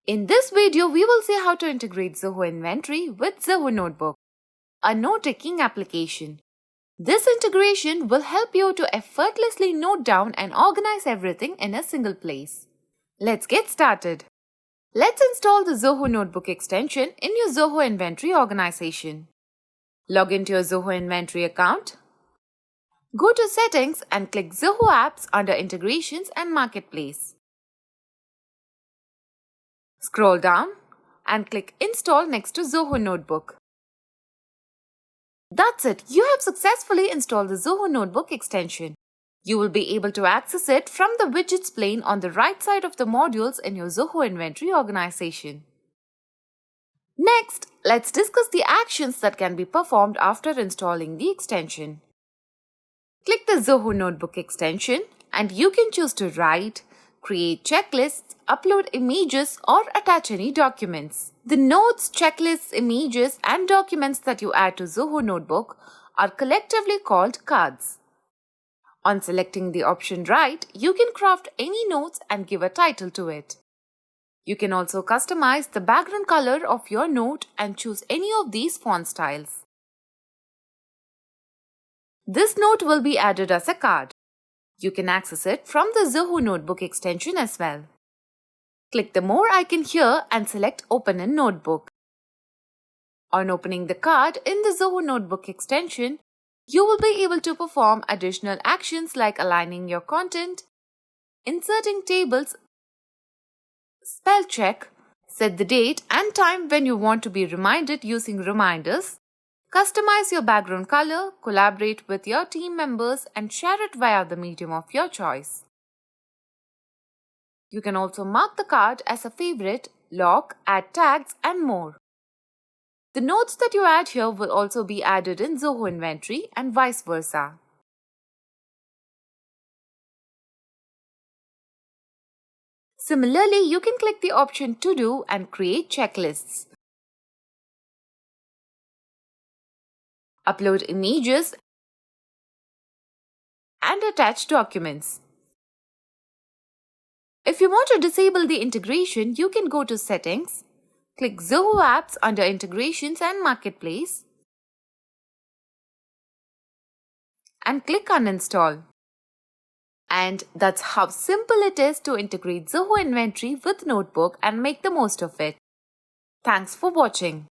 In this video, we will see how to integrate Zoho Inventory with Zoho Notebook, a note-taking application. This integration will help you to effortlessly note down and organize everything in a single place. Let's get started. Let's install the Zoho Notebook extension in your Zoho Inventory organization. Log into your Zoho Inventory account. Go to Settings and click Zoho Apps under Integrations and Marketplace. Scroll down and click Install next to Zoho Notebook. That's it, you have successfully installed the Zoho Notebook extension. You will be able to access it from the widgets pane on the right side of the modules in your Zoho Inventory organization. Next, let's discuss the actions that can be performed after installing the extension. Click the Zoho Notebook extension and you can choose to write, create checklists, upload images, or attach any documents. The notes, checklists, images, and documents that you add to Zoho Notebook are collectively called cards. On selecting the option Write, you can craft any notes and give a title to it. You can also customize the background color of your note and choose any of these font styles. This note will be added as a card. You can access it from the Zoho Notebook extension as well. Click the More icon here and select Open in Notebook. On opening the card in the Zoho Notebook extension, you will be able to perform additional actions like aligning your content, inserting tables, spell check, set the date and time when you want to be reminded using reminders, customize your background color, collaborate with your team members, and share it via the medium of your choice. You can also mark the card as a favorite, lock, add tags, and more. The notes that you add here will also be added in Zoho Inventory and vice versa. Similarly, you can click the option To Do and create checklists. Upload images and attach documents. If you want to disable the integration, you can go to Settings, click Zoho Apps under Integrations and Marketplace, and click Uninstall. And that's how simple it is to integrate Zoho Inventory with Notebook and make the most of it. Thanks for watching.